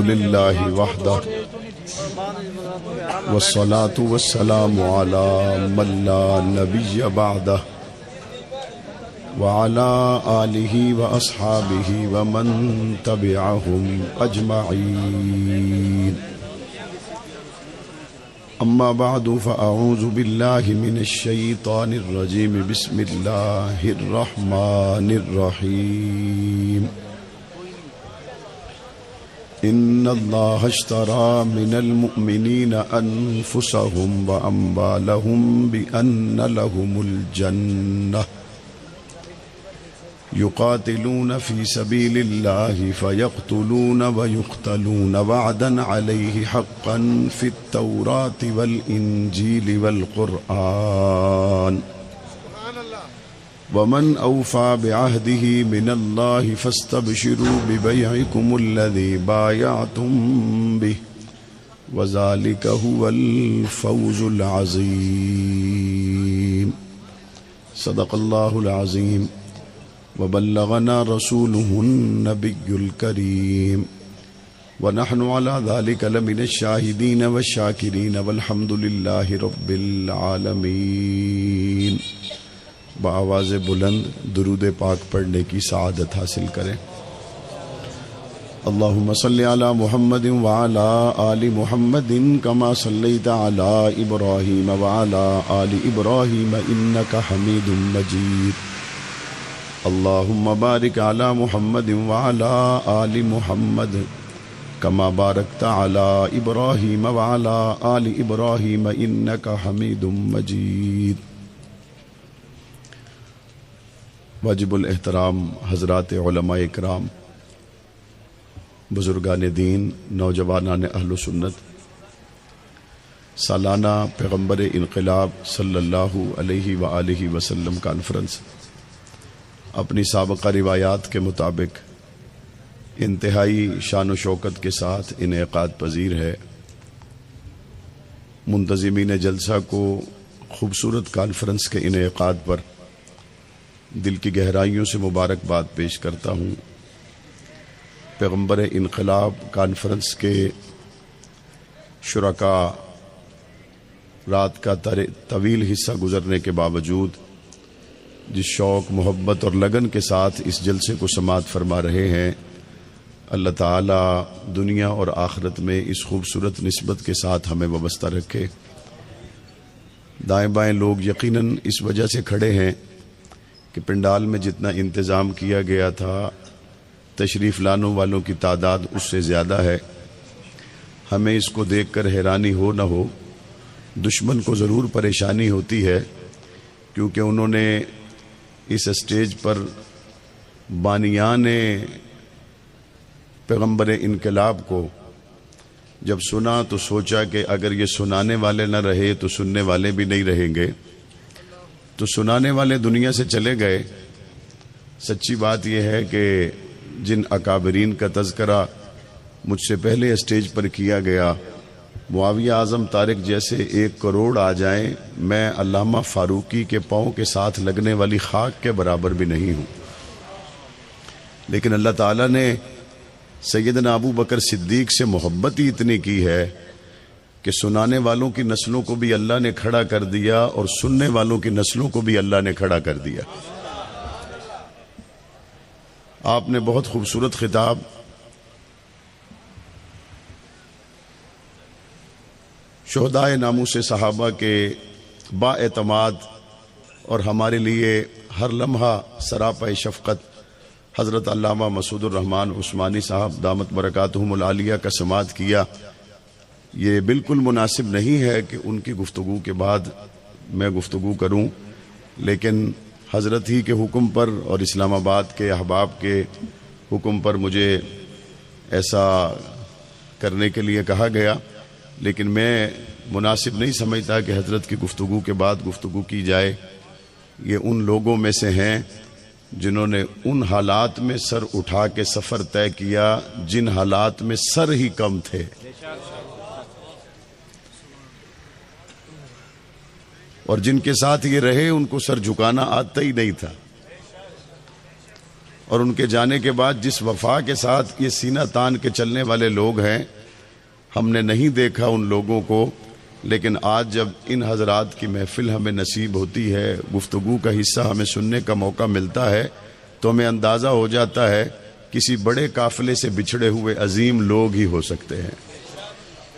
لله وحده والصلاة والسلام على من لا نبي بعده وعلى آله وأصحابه ومن تبعهم أجمعين. أما بعد فأعوذ بالله من الشيطان الرجيم. بسم الله الرحمن الرحيم. إن الله اشترى من المؤمنين أنفسهم وأموالهم بأن لهم الجنة يقاتلون في سبيل الله فيقتلون ويقتلون وعدا عليه حقا في التوراة والإنجيل والقرآن ومن أوفى بعهده من الله فاستبشروا ببيعكم الذي بايعتم به وذلك هو الفوز العظيم. صدق الله العظيم وبلغنا رسوله النبي الكريم ونحن على ذلك لمن الشاهدين والشاكرين والحمد لله رب العالمين. بآواز بلند درود پاک پڑھنے کی سعادت حاصل کریں. اللهم صل على محمد وعلى آل محمد كما صليت على إبراهيم وعلى آل إبراهيم إنك حميد مجيد. اللهم بارك على محمد وعلى آل محمد كما باركت على إبراهيم وعلى آل إبراهيم إنك حميد مجيد. واجب الاحترام حضرات علماء اکرام، بزرگان دین، نوجوانان اہل سنت، سالانہ پیغمبر انقلاب صلی اللہ علیہ وآلہ وسلم کانفرنس اپنی سابقہ روایات کے مطابق انتہائی شان و شوکت کے ساتھ انعقاد پذیر ہے. منتظمین جلسہ کو خوبصورت کانفرنس کے انعقاد پر دل کی گہرائیوں سے مبارکباد پیش کرتا ہوں. پیغمبر انقلاب کانفرنس کے شرکاء رات کا طویل حصہ گزرنے کے باوجود جس شوق، محبت اور لگن کے ساتھ اس جلسے کو سماعت فرما رہے ہیں، اللہ تعالیٰ دنیا اور آخرت میں اس خوبصورت نسبت کے ساتھ ہمیں وابستہ رکھے. دائیں بائیں لوگ یقیناً اس وجہ سے کھڑے ہیں کہ پنڈال میں جتنا انتظام کیا گیا تھا تشریف لانے والوں کی تعداد اس سے زیادہ ہے. ہمیں اس کو دیکھ کر حیرانی ہو نہ ہو، دشمن کو ضرور پریشانی ہوتی ہے، کیونکہ انہوں نے اس اسٹیج پر بانیان پیغمبر انقلاب کو جب سنا تو سوچا کہ اگر یہ سنانے والے نہ رہے تو سننے والے بھی نہیں رہیں گے، تو سنانے والے دنیا سے چلے گئے. سچی بات یہ ہے کہ جن اکابرین کا تذکرہ مجھ سے پہلے اسٹیج پر کیا گیا، معاویہ اعظم طارق جیسے 1 کروڑ آ جائیں، میں علامہ فاروقی کے پاؤں کے ساتھ لگنے والی خاک کے برابر بھی نہیں ہوں. لیکن اللہ تعالیٰ نے سیدنا ابو بکر صدیق سے محبت ہی اتنی کی ہے کہ سنانے والوں کی نسلوں کو بھی اللہ نے کھڑا کر دیا اور سننے والوں کی نسلوں کو بھی اللہ نے کھڑا کر دیا. آپ نے بہت خوبصورت خطاب شہدائے ناموس صحابہ کے با اعتماد اور ہمارے لیے ہر لمحہ سراپا شفقت حضرت علامہ مسعود الرحمان عثمانی صاحب دامت برکاتہم العالیہ کا سماعت کیا. یہ بالکل مناسب نہیں ہے کہ ان کی گفتگو کے بعد میں گفتگو کروں، لیکن حضرت ہی کے حکم پر اور اسلام آباد کے احباب کے حکم پر مجھے ایسا کرنے کے لیے کہا گیا. لیکن میں مناسب نہیں سمجھتا کہ حضرت کی گفتگو کے بعد گفتگو کی جائے. یہ ان لوگوں میں سے ہیں جنہوں نے ان حالات میں سر اٹھا کے سفر طے کیا جن حالات میں سر ہی کم تھے. اور جن کے ساتھ یہ رہے ان کو سر جھکانا آتا ہی نہیں تھا. اور ان کے جانے کے بعد جس وفا کے ساتھ یہ سینہ تان کے چلنے والے لوگ ہیں، ہم نے نہیں دیکھا ان لوگوں کو، لیکن آج جب ان حضرات کی محفل ہمیں نصیب ہوتی ہے، گفتگو کا حصہ ہمیں سننے کا موقع ملتا ہے، تو ہمیں اندازہ ہو جاتا ہے کسی بڑے قافلے سے بچھڑے ہوئے عظیم لوگ ہی ہو سکتے ہیں۔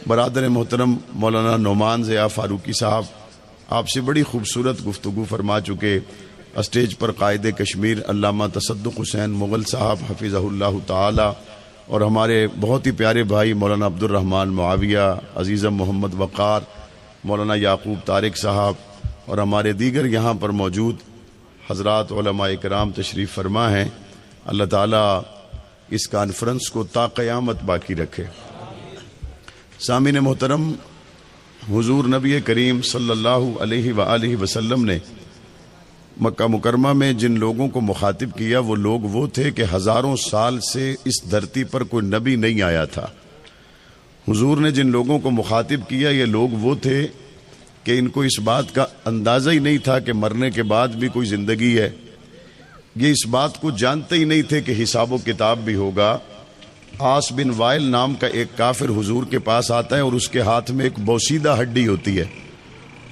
برادر محترم مولانا نعمان ضیاء فاروقی صاحب آپ سے بڑی خوبصورت گفتگو فرما چکے۔ اسٹیج پر قائد کشمیر علامہ تصدق حسین مغل صاحب حفظہ اللہ تعالی، اور ہمارے بہت ہی پیارے بھائی مولانا عبد الرحمن معاویہ، عزیزم محمد وقار، مولانا یعقوب طارق صاحب، اور ہمارے دیگر یہاں پر موجود حضرات علماء اکرام تشریف فرما ہیں۔ اللہ تعالیٰ اس کانفرنس کو تا قیامت باقی رکھے۔ سامعین محترم، حضور نبی کریم صلی اللہ علیہ وآلہ وسلم نے مکہ مکرمہ میں جن لوگوں کو مخاطب کیا، وہ لوگ وہ تھے کہ ہزاروں سال سے اس دھرتی پر کوئی نبی نہیں آیا تھا۔ حضور نے جن لوگوں کو مخاطب کیا، یہ لوگ وہ تھے کہ ان کو اس بات کا اندازہ ہی نہیں تھا کہ مرنے کے بعد بھی کوئی زندگی ہے۔ یہ اس بات کو جانتے ہی نہیں تھے کہ حساب و کتاب بھی ہوگا۔ عاص بن وائل نام کا ایک کافر حضور کے پاس آتا ہے اور اس کے ہاتھ میں ایک بوسیدہ ہڈی ہوتی ہے،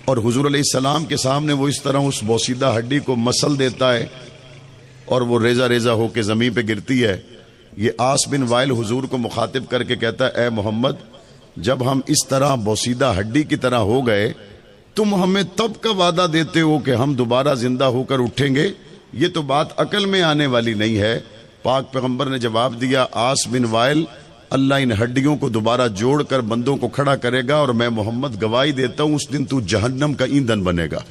اور حضور علیہ السلام کے سامنے وہ اس طرح اس بوسیدہ ہڈی کو مسل دیتا ہے اور وہ ریزہ ریزہ ہو کے زمین پہ گرتی ہے۔ یہ عاص بن وائل حضور کو مخاطب کر کے کہتا ہے، اے محمد، جب ہم اس طرح بوسیدہ ہڈی کی طرح ہو گئے، تم ہمیں تب کا وعدہ دیتے ہو کہ ہم دوبارہ زندہ ہو کر اٹھیں گے؟ یہ تو بات عقل میں آنے والی نہیں ہے۔ پاک پیغمبر نے جواب دیا، عاص بن وائل، اللہ ان ہڈیوں کو دوبارہ جوڑ کر بندوں کو کھڑا کرے گا، اور میں محمد گواہی دیتا ہوں اس دن تو جہنم کا ایندھن بنے گا۔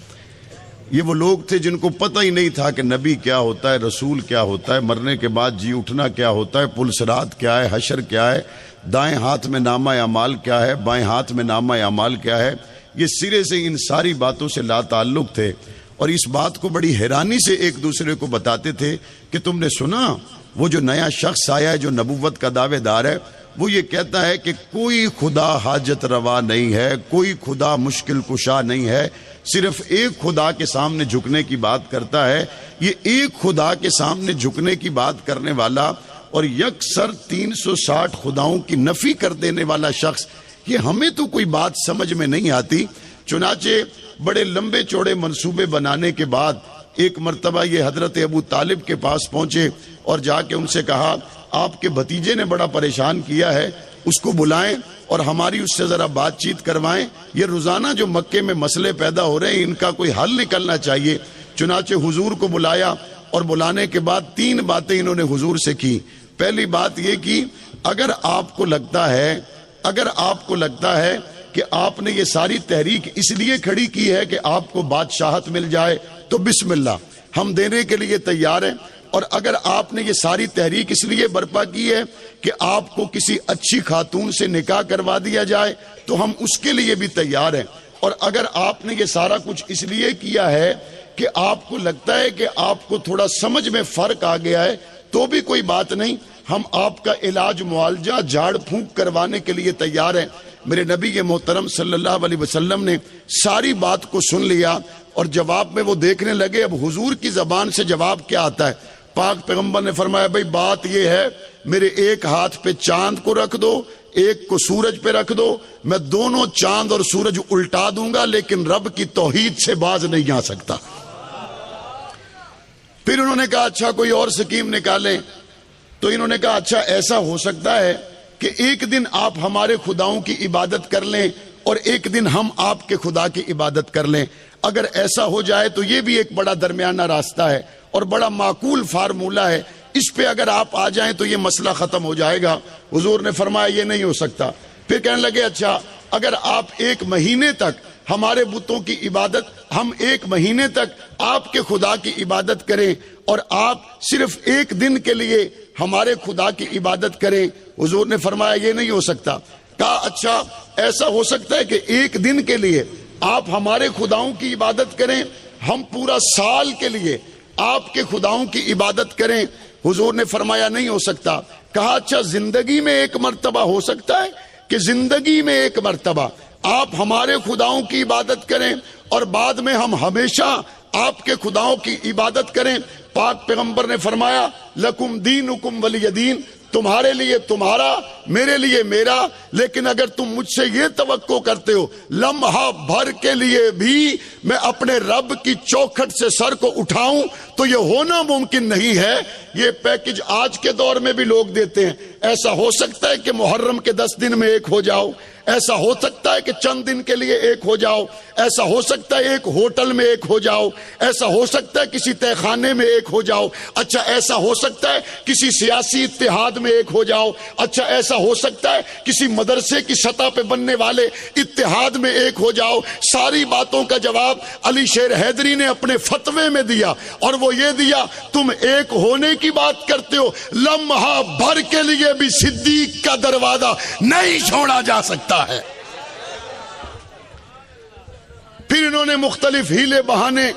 یہ وہ لوگ تھے جن کو پتہ ہی نہیں تھا کہ نبی کیا ہوتا ہے، رسول کیا ہوتا ہے، مرنے کے بعد جی اٹھنا کیا ہوتا ہے، پل صراط کیا ہے، حشر کیا ہے، دائیں ہاتھ میں نامہ اعمال کیا ہے، بائیں ہاتھ میں نامہ اعمال کیا ہے۔ یہ سرے سے ان ساری باتوں سے لا تعلق تھے، اور اس بات کو بڑی حیرانی سے ایک دوسرے کو بتاتے تھے کہ تم نے سنا وہ جو نیا شخص آیا ہے جو نبوت کا دعوے دار ہے، وہ یہ کہتا ہے کہ کوئی خدا حاجت روا نہیں ہے، کوئی خدا مشکل کشا نہیں ہے، صرف ایک خدا کے سامنے جھکنے کی بات کرتا ہے۔ یہ ایک خدا کے سامنے جھکنے کی بات کرنے والا اور یکسر 360 خداؤں کی نفی کر دینے والا شخص، یہ ہمیں تو کوئی بات سمجھ میں نہیں آتی۔ چنانچہ بڑے لمبے چوڑے منصوبے بنانے کے بعد ایک مرتبہ یہ حضرت ابو طالب کے پاس پہنچے اور جا کے ان سے کہا، آپ کے بھتیجے نے بڑا پریشان کیا ہے، اس کو بلائیں اور ہماری اس سے ذرا بات چیت کروائیں، یہ روزانہ جو مکے میں مسئلے پیدا ہو رہے ہیں ان کا کوئی حل نکلنا چاہیے۔ چنانچہ حضور کو بلایا، اور بلانے کے بعد 3 باتیں انہوں نے حضور سے کی۔ پہلی بات یہ کی، اگر آپ کو لگتا ہے کہ آپ نے یہ ساری تحریک اس لیے کھڑی کی ہے کہ آپ کو بادشاہت مل جائے تو بسم اللہ، ہم دینے کے لیے تیار ہیں، اور اگر آپ نے یہ ساری تحریک اس لیے برپا کی ہے کہ آپ کو کسی اچھی خاتون سے نکاح کروا دیا جائے تو ہم اس کے لیے بھی تیار ہیں، اور اگر آپ نے یہ سارا کچھ اس لیے کیا ہے کہ آپ کو لگتا ہے کہ آپ کو تھوڑا سمجھ میں فرق آ گیا ہے تو بھی کوئی بات نہیں، ہم آپ کا علاج معالجہ جھاڑ پھونک کروانے کے لیے تیار ہیں۔ میرے نبی محترم صلی اللہ علیہ وسلم نے ساری بات کو سن لیا، اور جواب میں وہ دیکھنے لگے اب حضور کی زبان سے جواب کیا آتا ہے۔ پاک پیغمبر نے فرمایا، بھئی بات یہ ہے، میرے ایک ہاتھ پہ چاند کو رکھ دو، ایک کو سورج پہ رکھ دو، میں دونوں چاند اور سورج الٹا دوں گا، لیکن رب کی توحید سے باز نہیں آ سکتا۔ پھر انہوں نے کہا اچھا کوئی اور سکیم نکالیں، تو انہوں نے کہا اچھا ایسا ہو سکتا ہے کہ ایک دن آپ ہمارے خداؤں کی عبادت کر لیں اور ایک دن ہم آپ کے خدا کی عبادت کر لیں۔ اگر ایسا ہو جائے تو یہ بھی ایک بڑا درمیانہ راستہ ہے اور بڑا معقول فارمولہ ہے، اس پہ اگر آپ آ جائیں تو یہ مسئلہ ختم ہو جائے گا۔ حضور نے فرمایا یہ نہیں ہو سکتا۔ پھر کہنے لگے اچھا اگر آپ 1 مہینے تک ہمارے بتوں کی عبادت، ہم 1 مہینے تک آپ کے خدا کی عبادت کریں اور آپ صرف 1 دن کے لیے ہمارے خدا کی عبادت کریں۔ حضور نے فرمایا یہ نہیں ہو سکتا۔ کہا اچھا ایسا ہو سکتا ہے کہ 1 دن کے لیے آپ ہمارے خداؤں کی عبادت کریں، ہم پورا سال کے لیے آپ کے خداؤں کی عبادت کریں۔ حضور نے فرمایا نہیں ہو سکتا۔ کہا اچھا زندگی میں 1 مرتبہ ہو سکتا ہے کہ زندگی میں 1 مرتبہ آپ ہمارے خداؤں کی عبادت کریں اور بعد میں ہم ہمیشہ آپ کے خداؤں کی عبادت کریں۔ پاک پیغمبر نے فرمایا لکم دینکم ولی دین، تمہارے لیے تمہارا، میرے لیے میرا، لیکن اگر تم مجھ سے یہ توقع کرتے ہو لمحہ بھر کے لیے بھی میں اپنے رب کی چوکھٹ سے سر کو اٹھاؤں تو یہ ہونا ممکن نہیں ہے۔ یہ پیکج آج کے دور میں بھی لوگ دیتے ہیں۔ ایسا ہو سکتا ہے کہ محرم کے 10 دن میں ایک ہو جاؤ، ایسا ہو سکتا ہے کہ چند دن کے لیے ایک ہو جاؤ، ایسا ہو سکتا ہے ایک ہوٹل میں ایک ہو جاؤ، ایسا ہو سکتا ہے کسی تہہ خانے میں ایک ہو جاؤ، اچھا ایسا ہو سکتا ہے کسی سیاسی اتحاد میں ایک ہو جاؤ، اچھا ایسا ہو سکتا ہے کسی مدرسے کی سطح پہ بننے والے اتحاد میں ایک ہو جاؤ۔ ساری باتوں کا جواب علی شیر حیدری نے اپنے فتوے میں دیا، اور وہ یہ دیا تم ایک ہونے کی بات کرتے ہو، لمحہ بھر کے لیے بھی صدیق کا دروازہ نہیں چھوڑا جا سکتا ہے۔ پھر انہوں نے مختلف ہیلے بہانے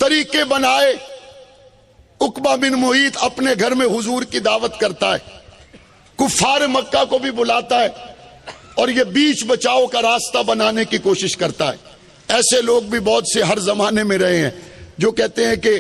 طریقے بنائے۔ عقبہ بن معیط اپنے گھر میں حضور کی دعوت کرتا ہے، کفار مکہ کو بھی بلاتا ہے، اور یہ بیچ بچاؤ کا راستہ بنانے کی کوشش کرتا ہے۔ ایسے لوگ بھی بہت سے ہر زمانے میں رہے ہیں جو کہتے ہیں کہ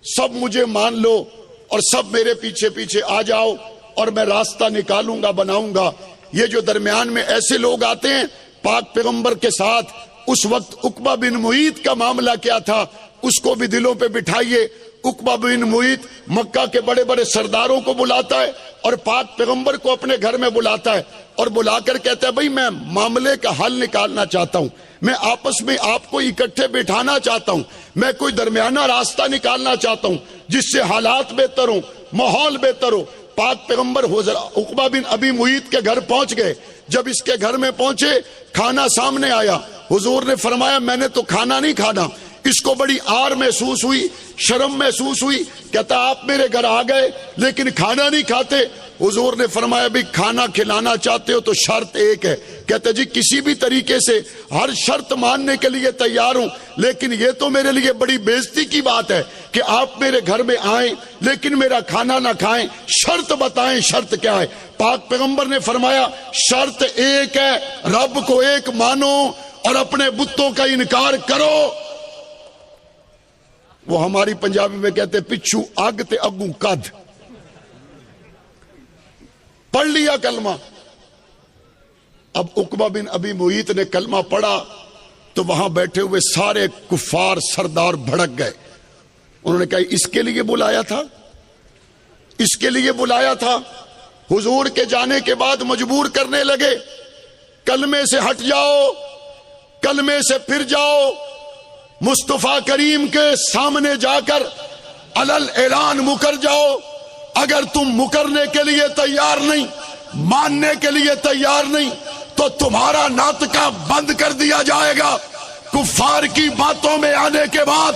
سب مجھے مان لو اور سب میرے پیچھے پیچھے آ جاؤ اور میں راستہ نکالوں گا، بناؤں گا۔ یہ جو درمیان میں ایسے لوگ آتے ہیں، پاک پیغمبر کے ساتھ اس وقت عقبہ بن معیط کا معاملہ کیا تھا اس کو بھی دلوں پہ بٹھائیے۔ عقبہ بن معیط مکہ کے بڑے بڑے سرداروں کو بلاتا ہے اور پاک پیغمبر کو اپنے گھر میں بلاتا ہے، اور بلا کر کہتا ہے بھائی میں معاملے کا حل نکالنا چاہتا ہوں، میں آپس میں آپ کو اکٹھے بٹھانا چاہتا ہوں، میں کوئی درمیانہ راستہ نکالنا چاہتا ہوں جس سے حالات بہتر ہوں، ماحول بہتر ہو۔ پاک پیغمبر عقبہ بن ابی معیط کے گھر پہنچ گئے۔ جب اس کے گھر میں پہنچے، کھانا سامنے آیا، حضور نے فرمایا میں نے تو کھانا نہیں کھانا۔ اس کو بڑی آر محسوس ہوئی، شرم محسوس ہوئی، کہتا آپ میرے گھر آ گئے لیکن کھانا نہیں کھاتے۔ حضور نے فرمایا بھی کھانا کھلانا چاہتے ہو تو شرط ایک ہے۔ کہتے جی کسی بھی طریقے سے ہر شرط ماننے کے لیے تیار ہوں، لیکن یہ تو میرے لیے بڑی بے عزتی کی بات ہے کہ آپ میرے گھر میں آئیں لیکن میرا کھانا نہ کھائیں، شرط بتائیں شرط کیا ہے۔ پاک پیغمبر نے فرمایا شرط ایک ہے، رب کو ایک مانو اور اپنے بتوں کا انکار کرو۔ وہ ہماری پنجابی میں کہتے پچھو اگ تے اگوں کد۔ پڑھ لیا کلمہ۔ اب عقبہ بن ابی معیط نے کلمہ پڑھا تو وہاں بیٹھے ہوئے سارے کفار سردار بھڑک گئے۔ انہوں نے کہا اس کے لیے بلایا تھا، اس کے لیے بلایا تھا۔ حضور کے جانے کے بعد مجبور کرنے لگے کلمے سے ہٹ جاؤ، کلمے سے پھر جاؤ، مصطفیٰ کریم کے سامنے جا کر علل اعلان مکر جاؤ۔ اگر تم مکرنے کے لیے تیار نہیں، ماننے کے لیے تیار نہیں تو تمہارا ناطقہ بند کر دیا جائے گا۔ کفار کی باتوں میں آنے کے بعد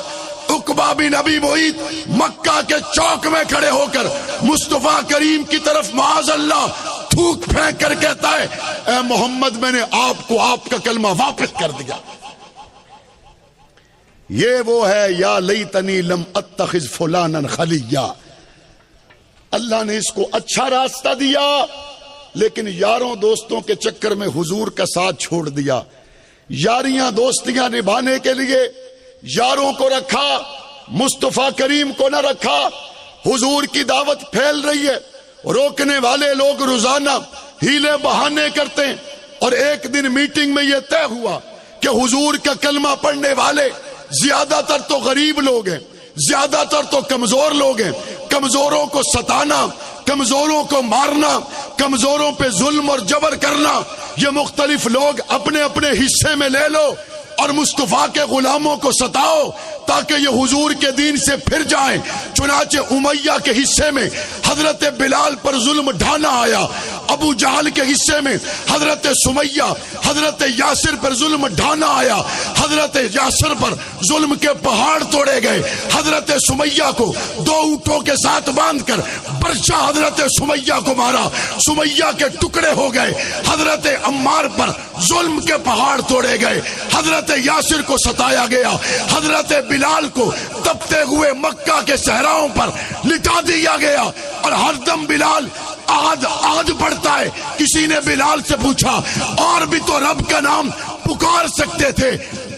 عقبہ بن ابی معیط مکہ کے چوک میں کھڑے ہو کر مصطفیٰ کریم کی طرف معاذ اللہ تھوک پھینک کر کہتا ہے اے محمد میں نے آپ کو آپ کا کلمہ واپس کر دیا۔ یہ وہ ہے یا لیتنی لم اتخذ فلانا خلیا۔ اللہ نے اس کو اچھا راستہ دیا لیکن یاروں دوستوں کے چکر میں حضور کا ساتھ چھوڑ دیا۔ یاریاں دوستیاں نبھانے کے لیے یاروں کو رکھا، مصطفیٰ کریم کو نہ رکھا۔ حضور کی دعوت پھیل رہی ہے، روکنے والے لوگ روزانہ ہیلے بہانے کرتے ہیں، اور ایک دن میٹنگ میں یہ طے ہوا کہ حضور کا کلمہ پڑھنے والے زیادہ تر تو غریب لوگ ہیں، زیادہ تر تو کمزور لوگ ہیں۔ کمزوروں کو ستانا، کمزوروں کو مارنا، کمزوروں پہ ظلم اور جبر کرنا، یہ مختلف لوگ اپنے اپنے حصے میں لے لو اور مصطفیٰ کے غلاموں کو ستاؤ تاکہ یہ حضور کے دین سے پھر جائیں۔ چنانچہ امیہ کے حصے میں حضرت بلال پر ظلم ڈھانا آیا، ابو جہل کے حصے میں حضرت سمیہ، حضرت یاسر پر ظلم ڈھانا آیا، حضرت یاسر پر ظلم کے پہاڑ توڑے گئے۔ حضرت سمیہ کو 2 اونٹوں کے ساتھ باندھ کر برچہ حضرت سمیہ کو مارا، سمیہ کے ٹکڑے ہو گئے۔ حضرت عمار پر ظلم کے پہاڑ توڑے گئے، حضرت یاسر کو ستایا گیا، حضرت بلال کو تپتے ہوئے مکہ کے صحراؤں پر لٹا دیا گیا، اور ہر دم بلال آد آد پڑھتا ہے۔ کسی نے بلال سے پوچھا اور بھی تو رب کا نام پکار سکتے تھے،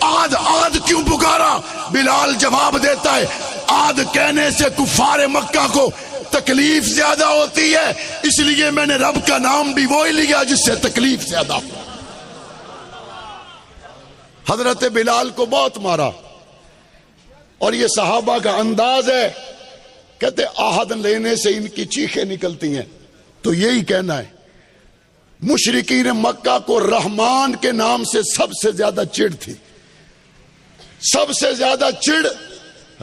آد آد کیوں پکارا؟ بلال جواب دیتا ہے عاد کہنے سے کفار مکہ کو تکلیف زیادہ ہوتی ہے، اس لیے میں نے رب کا نام بھی وہی لیا جس سے تکلیف زیادہ ہو۔ حضرت بلال کو بہت مارا، اور یہ صحابہ کا انداز ہے، کہتے عہد لینے سے ان کی چیخیں نکلتی ہیں۔ تو یہی کہنا ہے، مشرکین مکہ کو رحمان کے نام سے سب سے زیادہ چڑ تھی، سب سے زیادہ چڑ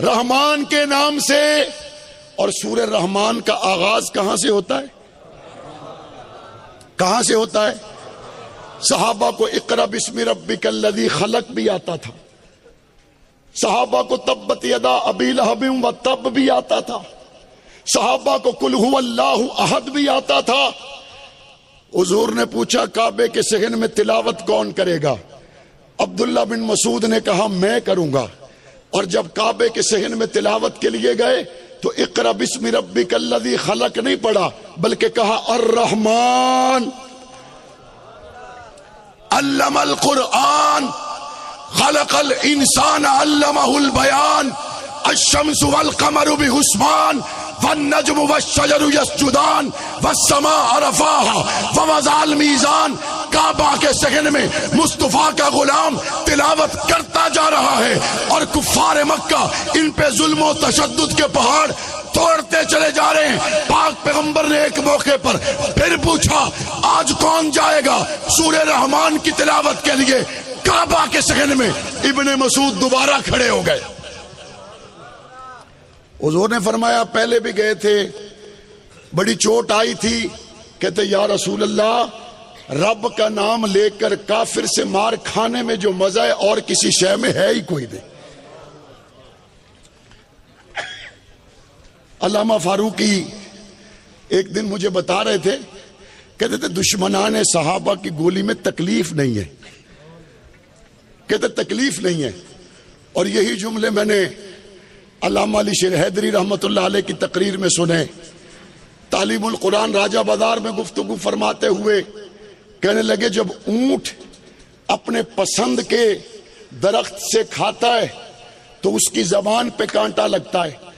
رحمان کے نام سے۔ اور سورہ رحمان کا آغاز کہاں سے ہوتا ہے؟ کہاں سے ہوتا ہے؟ صحابہ کو اقرا بسم ربک الذی خلق بھی آتا تھا، صحابہ کو تبت یدا ابی لہب وتب بھی آتا تھا، صحابہ کو قل ھو اللہ احد بھی آتا تھا۔ حضور نے پوچھا کعبے کے صحن میں تلاوت کون کرے گا؟ عبداللہ بن مسعود نے کہا میں کروں گا۔ اور جب کعبے کے صحن میں تلاوت کے لیے گئے تو اقرا بسم ربک الذی خلق نہیں پڑھا، بلکہ کہا الرحمن علم القرآن خلق الانسان علمہ البیان الشمس والقمر بحسبان والنجم والشجر یسجدان والسماء رفعها ووضع الميزان۔ کعبہ کے صحن میں مصطفیٰ کا غلام تلاوت کرتا جا رہا ہے، اور کفار مکہ ان پہ ظلم و تشدد کے پہاڑ توڑتے چلے جا رہے ہیں۔ پاک پیغمبر نے ایک موقع پر پھر پوچھا آج کون جائے گا سورہ رحمان کی تلاوت کے لیے؟ کعبہ کے صحن میں ابن مسعود دوبارہ کھڑے ہو گئے۔ حضور نے فرمایا پہلے بھی گئے تھے، بڑی چوٹ آئی تھی، کہتے یا رسول اللہ رب کا نام لے کر کافر سے مار کھانے میں جو مزہ ہے اور کسی شے میں ہے ہی کوئی نہیں۔ علامہ فاروقی ایک دن مجھے بتا رہے تھے، کہتے تھے دشمنان صحابہ کی گولی میں تکلیف نہیں ہے، کہتے تکلیف نہیں ہے۔ اور یہی جملے میں نے علامہ علی شیر حیدری رحمت اللہ علیہ کی تقریر میں سنے۔ تعلیم القرآن راجہ بازار میں گفتگو فرماتے ہوئے کہنے لگے جب اونٹ اپنے پسند کے درخت سے کھاتا ہے تو اس کی زبان پہ کانٹا لگتا ہے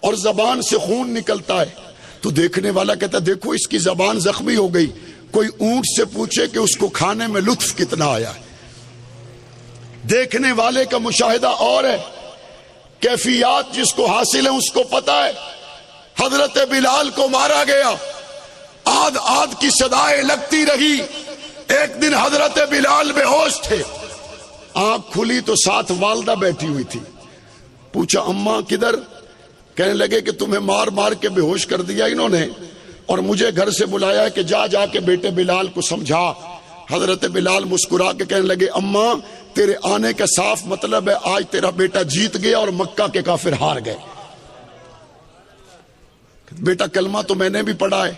اور زبان سے خون نکلتا ہے، تو دیکھنے والا کہتا ہے دیکھو اس کی زبان زخمی ہو گئی، کوئی اونٹ سے پوچھے کہ اس کو کھانے میں لطف کتنا آیا ہے۔ دیکھنے والے کا مشاہدہ اور ہے، کیفیات جس کو حاصل ہے اس کو پتا ہے۔ حضرت بلال کو مارا گیا، آد آد کی صدائیں لگتی رہی۔ ایک دن حضرت بلال بے ہوش تھے، آنکھ کھلی تو ساتھ والدہ بیٹھی ہوئی تھی۔ پوچھا اماں کدھر؟ کہنے لگے کہ تمہیں مار مار کے بے ہوش کر دیا انہوں نے، اور مجھے گھر سے بلایا کہ جا جا کے بیٹے بلال کو سمجھا۔ حضرت بلال مسکرا کے کہنے لگے اماں تیرے آنے کا صاف مطلب ہے آج تیرا بیٹا جیت گیا اور مکہ کے کافر ہار گئے۔ بیٹا کلمہ تو میں نے بھی پڑھا ہے،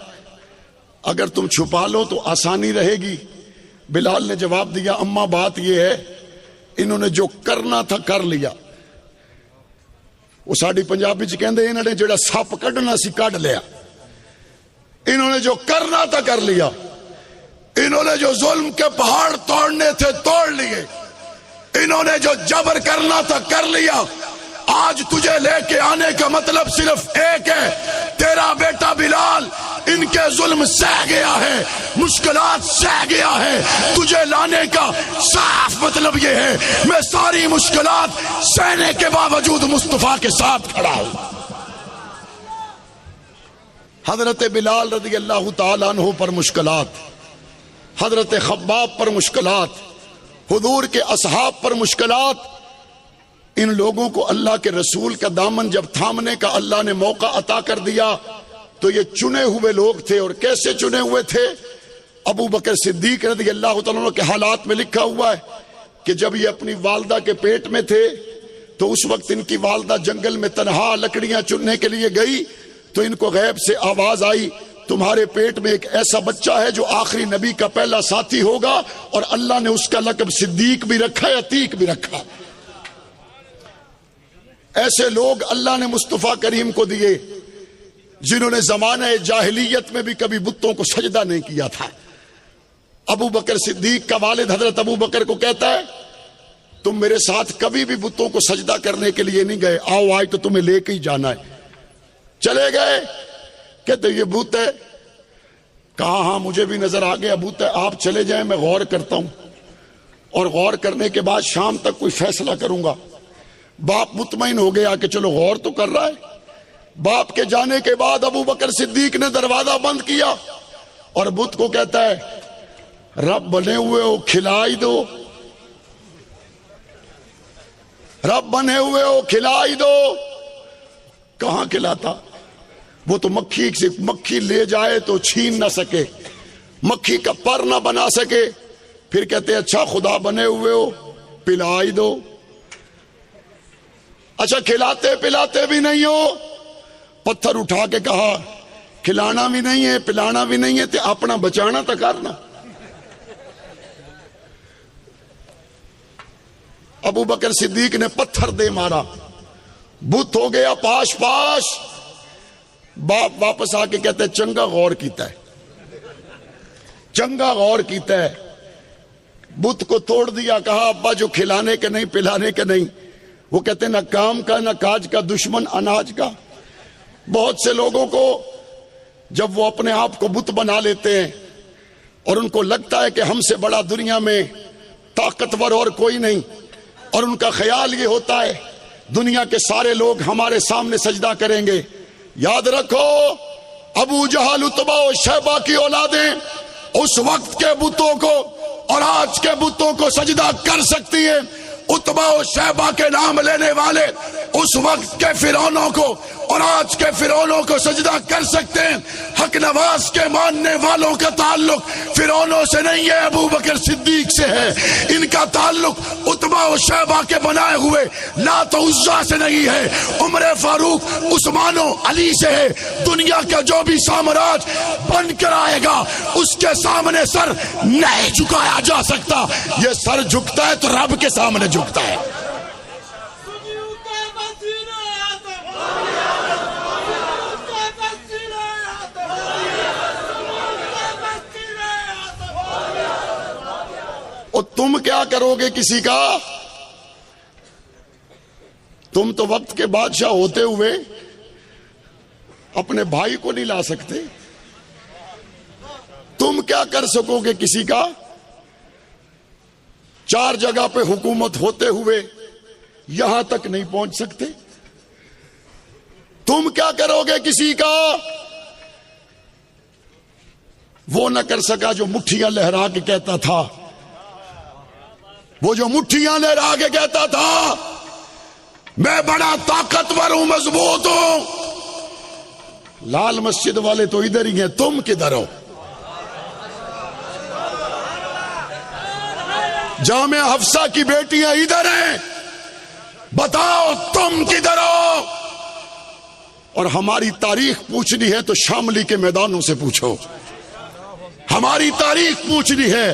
اگر تم چھپا لو تو آسانی رہے گی۔ بلال نے جواب دیا اماں بات یہ ہے انہوں نے جو کرنا تھا کر لیا۔ وہ ساڑی پنجابی چ کہندے انہوں نے جڑا سپ کڈنا سی کڈ لیا، انہوں نے جو کرنا تھا کر لیا، انہوں نے جو ظلم کے پہاڑ توڑنے تھے توڑ لیے، انہوں نے جو جبر کرنا تھا کر لیا۔ آج تجھے لے کے آنے کا مطلب صرف ایک ہے، تیرا بیٹا بلال ان کے ظلم سہ گیا ہے، مشکلات سہ گیا ہے، تجھے لانے کا صاف مطلب یہ ہے میں ساری مشکلات سہنے کے باوجود مصطفیٰ کے ساتھ کھڑا ہوں۔ حضرت بلال رضی اللہ تعالیٰ عنہ پر مشکلات، حضرت خباب پر مشکلات، حضور کے اصحاب پر مشکلات۔ ان لوگوں کو اللہ کے رسول کا دامن جب تھامنے کا اللہ نے موقع عطا کر دیا تو یہ چنے ہوئے لوگ تھے، اور کیسے چنے ہوئے تھے؟ ابو بکر صدیق رضی اللہ تعالیٰ عنہ کے حالات میں لکھا ہوا ہے کہ جب یہ اپنی والدہ کے پیٹ میں تھے تو اس وقت ان کی والدہ جنگل میں تنہا لکڑیاں چننے کے لیے گئی تو ان کو غیب سے آواز آئی تمہارے پیٹ میں ایک ایسا بچہ ہے جو آخری نبی کا پہلا ساتھی ہوگا، اور اللہ نے اس کا لقب صدیق بھی رکھا ہے، عتیق بھی رکھا۔ ایسے لوگ اللہ نے مصطفیٰ کریم کو دیے جنہوں نے زمانہ جاہلیت میں بھی کبھی بتوں کو سجدہ نہیں کیا تھا۔ ابو بکر صدیق کا والد حضرت ابو بکر کو کہتا ہے تم میرے ساتھ کبھی بھی بتوں کو سجدہ کرنے کے لیے نہیں گئے، آؤ آج تو تمہیں لے کے ہی جانا ہے۔ چلے گئے، کہتے یہ بت ہے، کہا ہاں مجھے بھی نظر آ گیا بت ہے، آپ چلے جائیں میں غور کرتا ہوں، اور غور کرنے کے بعد شام تک کوئی فیصلہ کروں گا۔ باپ مطمئن ہو گیا کہ چلو غور تو کر رہا ہے۔ باپ کے جانے کے بعد ابو بکر صدیق نے دروازہ بند کیا اور بت کو کہتا ہے رب بنے ہوئے ہو کھلائی دو، رب بنے ہوئے ہو کھلائی دو۔ کہاں کھلاتا؟ وہ تو مکھی لے جائے تو چھین نہ سکے، مکھی کا پر نہ بنا سکے، پھر کہتے اچھا خدا بنے ہوئے ہو پلائی دو۔ اچھا کھلاتے پلاتے بھی نہیں ہو، پتھر اٹھا کے کہا کھلانا بھی نہیں ہے پلانا بھی نہیں ہے تے اپنا بچانا تو کرنا۔ ابو بکر صدیق نے پتھر دے مارا، بت ہو گیا پاش پاش۔ باپ واپس آ کے کہتے چنگا غور کیتا ہے، چنگا غور کیتا ہے۔ بت کو توڑ دیا، کہا ابا جو کھلانے کے نہیں پلانے کے نہیں، وہ کہتے نہ کام کا نہ کاج کا، دشمن اناج کا۔ بہت سے لوگوں کو جب وہ اپنے آپ کو بت بنا لیتے ہیں اور ان کو لگتا ہے کہ ہم سے بڑا دنیا میں طاقتور اور کوئی نہیں، اور ان کا خیال یہ ہوتا ہے دنیا کے سارے لوگ ہمارے سامنے سجدہ کریں گے، یاد رکھو ابو جہل اتبا و شیبہ کی اولادیں اس وقت کے بتوں کو اور آج کے بتوں کو سجدہ کر سکتی ہیں۔ اتبا و شیبہ کے نام لینے والے اس وقت کے فرعونوں کو اور آج کے فرعونوں کو سجدہ کر سکتے ہیں۔ حق نواز کے ماننے والوں کا تعلق فرعونوں سے نہیں ہے، ابو بکر صدیق سے ہے۔ ان کا تعلق اتبا و شیبہ کے بنائے ہوئے لات و عزا سے نہیں ہے، عمر فاروق عثمان و علی سے ہے۔ دنیا کا جو بھی سامراج بن کر آئے گا اس کے سامنے سر نہیں جھکایا جا سکتا، یہ سر جھکتا ہے تو رب کے سامنے جھکتا ہے۔ اور تم کیا کرو گے کسی کا؟ تم تو وقت کے بادشاہ ہوتے ہوئے اپنے بھائی کو نہیں لا سکتے، تم کیا کر سکو گے کسی کا؟ چار جگہ پہ حکومت ہوتے ہوئے یہاں تک نہیں پہنچ سکتے، تم کیا کرو گے کسی کا؟ وہ نہ کر سکا جو مٹھیاں لہرا کے کہتا تھا، وہ جو مٹھیاں لہرا کے کہتا تھا میں بڑا طاقتور ہوں مضبوط ہوں۔ لال مسجد والے تو ادھر ہی ہیں، تم کدھر ہو؟ جامعہ حفصہ کی بیٹیاں ادھر ہیں، بتاؤ تم کدھر ہو؟ اور ہماری تاریخ پوچھنی ہے تو شاملی کے میدانوں سے پوچھو، ہماری تاریخ پوچھنی ہے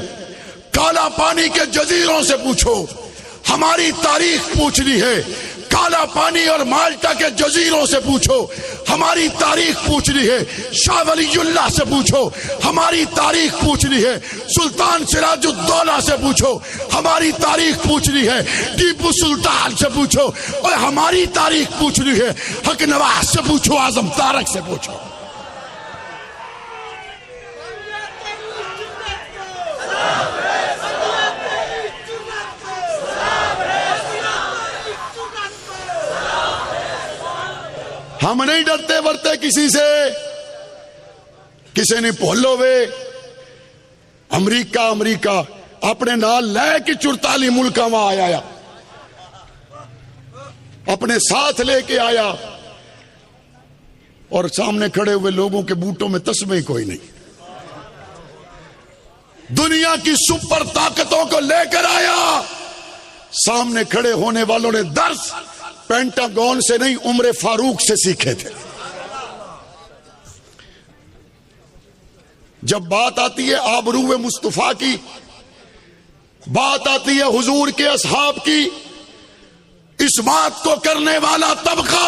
کالا پانی کے جزیروں سے پوچھو، ہماری تاریخ پوچھنی ہے کالا پانی اور مالٹا کے جزیروں سے پوچھو، ہماری تاریخ پوچھنی ہے شاہ ولی اللہ سے پوچھو، ہماری تاریخ پوچھنی ہے سلطان سراج الدولہ سے پوچھو، ہماری تاریخ پوچھنی ہے ٹیپو سلطان سے پوچھو، اور ہماری تاریخ پوچھنی ہے حق نواز سے پوچھو، اعظم طارق سے پوچھو۔ ہم نہیں ڈرتے ورتے کسی سے، کسی نے بولو وے امریکہ اپنے نال لے کے 44 ملکاں وہاں آیا، اپنے ساتھ لے کے آیا، اور سامنے کھڑے ہوئے لوگوں کے بوٹوں میں تسبیح کوئی نہیں۔ دنیا کی سپر طاقتوں کو لے کر آیا، سامنے کھڑے ہونے والوں نے درس پینٹاگون سے نہیں عمر فاروق سے سیکھے تھے۔ جب بات آتی ہے آبرو مصطفیٰ کی، بات آتی ہے حضور کے اصحاب کی، اس بات کو کرنے والا طبقہ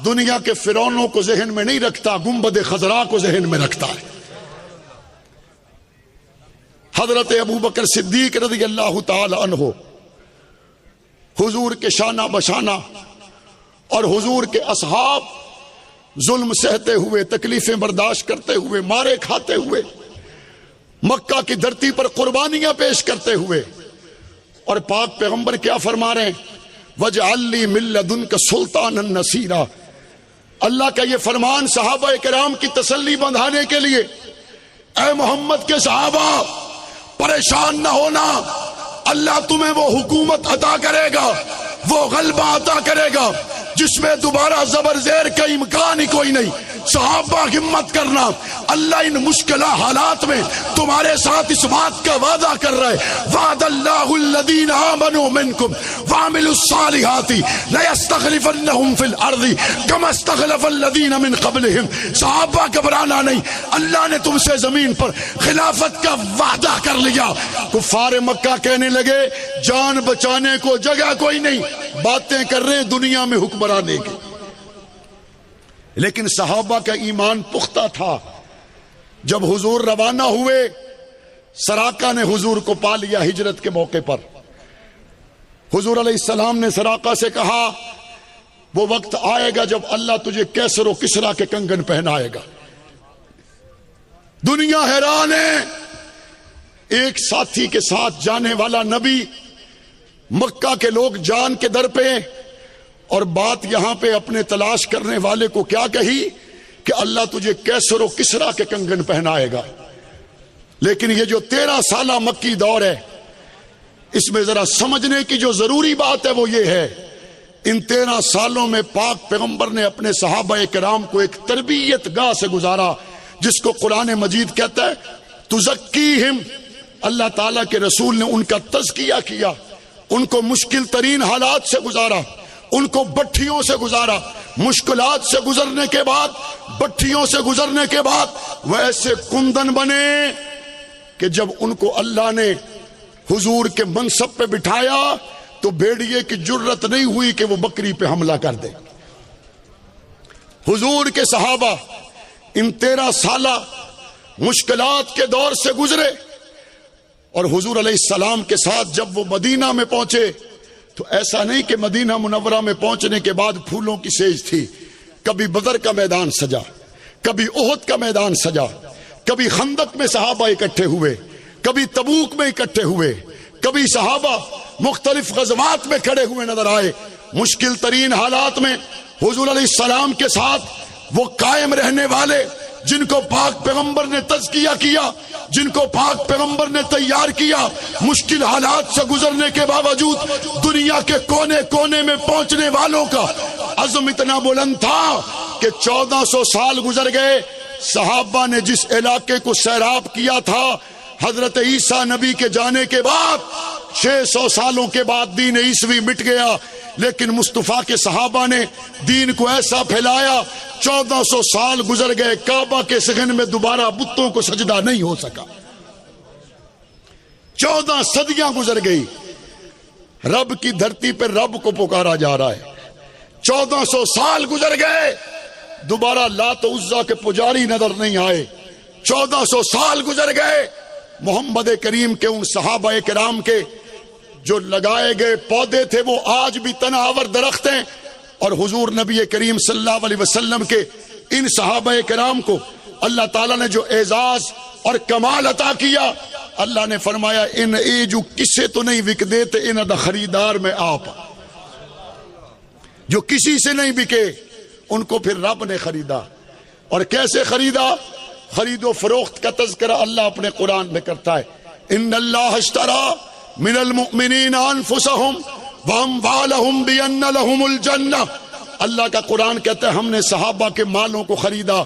دنیا کے فرعونوں کو ذہن میں نہیں رکھتا، گنبد خضرا کو ذہن میں رکھتا ہے۔ حضرت ابو بکر صدیق رضی اللہ تعالی عنہ حضور کے شانہ بشانہ اور حضور کے اصحاب ظلم سہتے ہوئے، تکلیفیں برداشت کرتے ہوئے، مارے کھاتے ہوئے، مکہ کی دھرتی پر قربانیاں پیش کرتے ہوئے، اور پاک پیغمبر کیا فرما رہے ہیں؟ وَاجْعَلْ لِي مِن لَّدُنْكَ سُلْطَانًا نَصِيرًا۔ اللہ کا یہ فرمان صحابہ کرام کی تسلی بندھانے کے لیے، اے محمد کے صحابہ پریشان نہ ہونا، اللہ تمہیں وہ حکومت عطا کرے گا، وہ غلبہ عطا کرے گا جس میں دوبارہ زبر زیر کا امکان ہی کوئی نہیں۔ صحابہ ہمت کرنا، اللہ ان مشکل حالات میں تمہارے ساتھ اس بات کا وعدہ کر رہا ہے، وعد اللہ الذین آمنوا منکم وعملوا الصالحات لیستخلفنہم فی الارض کما استخلف الذین من قبلہم۔ صحابہ گھبرانا نہیں، اللہ نے تم سے زمین پر خلافت کا وعدہ کر لیا۔ کفار مکہ کہنے لگے جان بچانے کو جگہ کوئی نہیں، باتیں کر رہے دنیا میں حکمرانے کی، لیکن صحابہ کا ایمان پختہ تھا۔ جب حضور روانہ ہوئے، سراقہ نے حضور کو پا لیا ہجرت کے موقع پر۔ حضور علیہ السلام نے سراقہ سے کہا وہ وقت آئے گا جب اللہ تجھے کیسر و کسرا کے کنگن پہنائے گا۔ دنیا حیران ہے، ایک ساتھی کے ساتھ جانے والا نبی، مکہ کے لوگ جان کے در پہ، اور بات یہاں پہ اپنے تلاش کرنے والے کو کیا کہی کہ اللہ تجھے کیسر و کسرا کے کنگن پہنائے گا۔ لیکن یہ جو 13 سالہ مکی دور ہے، اس میں ذرا سمجھنے کی جو ضروری بات ہے وہ یہ ہے، ان 13 سالوں میں پاک پیغمبر نے اپنے صحابہ کرام کو ایک تربیت گاہ سے گزارا، جس کو قرآن مجید کہتا ہے تزکیہم۔ اللہ تعالیٰ کے رسول نے ان کا تزکیہ کیا، ان کو مشکل ترین حالات سے گزارا، ان کو بٹھیوں سے گزارا، مشکلات سے گزرنے کے بعد، بٹھیوں سے گزرنے کے بعد وہ ایسے کندن بنے کہ جب ان کو اللہ نے حضور کے منصب پہ بٹھایا تو بھیڑیے کی جرت نہیں ہوئی کہ وہ بکری پہ حملہ کر دے۔ حضور کے صحابہ ان 13 سالہ مشکلات کے دور سے گزرے، اور حضور علیہ السلام کے ساتھ جب وہ مدینہ میں پہنچے تو ایسا نہیں کہ مدینہ منورہ میں پہنچنے کے بعد پھولوں کی سیج تھی۔ کبھی بدر کا میدان سجا، کبھی احد کا میدان سجا، کبھی خندق میں صحابہ اکٹھے ہوئے، کبھی تبوک میں اکٹھے ہوئے، کبھی صحابہ مختلف غزوات میں کھڑے ہوئے نظر آئے۔ مشکل ترین حالات میں حضور علیہ السلام کے ساتھ وہ قائم رہنے والے جن کو پاک پیغمبر نے تزکیہ کیا، جن کو پاک پیغمبر نے تیار کیا، مشکل حالات سے گزرنے کے باوجود دنیا کے کونے کونے میں پہنچنے والوں کا عزم اتنا بلند تھا کہ 1400 سال گزر گئے، صحابہ نے جس علاقے کو سیراب کیا تھا، حضرت عیسیٰ نبی کے جانے کے بعد 600 سالوں کے بعد دین عیسوی مٹ گیا، لیکن مصطفیٰ کے صحابہ نے دین کو ایسا پھیلایا، 1400 سال گزر گئے، کعبہ کے صحن میں دوبارہ بتوں کو سجدہ نہیں ہو سکا۔ 14 صدیاں گزر گئی، رب کی دھرتی پر رب کو پکارا جا رہا ہے۔ 1400 سال گزر گئے، دوبارہ لات و عزا کے پجاری نظر نہیں آئے۔ 1400 سال گزر گئے، محمد کریم کے ان صحابہ کرام کے جو لگائے گئے پودے تھے وہ آج بھی تناور درخت ہیں، اور حضور نبی کریم صلی اللہ علیہ وسلم کے ان صحابہ کرام کو اللہ تعالیٰ نے جو اعزاز اور کمال عطا کیا، اللہ نے فرمایا ان جو کسے تو نہیں وک دیتے ان دا خریدار میں آپ، جو کسی سے نہیں بکے ان کو پھر رب نے خریدا۔ اور کیسے خریدا؟ خرید و فروخت کا تذکرہ اللہ اپنے قرآن میں کرتا ہے، ان اللہ اشترى من المؤمنین انفسهم واموالهم بان لهم الجنہ۔ اللہ کا قرآن کہتا ہے ہم نے صحابہ کے مالوں کو خریدا،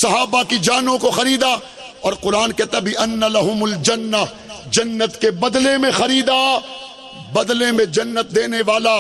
صحابہ کی جانوں کو خریدا، اور قرآن کہتا ہے بان لهم الجنہ، جنت کے بدلے میں خریدا۔ بدلے میں جنت دینے والا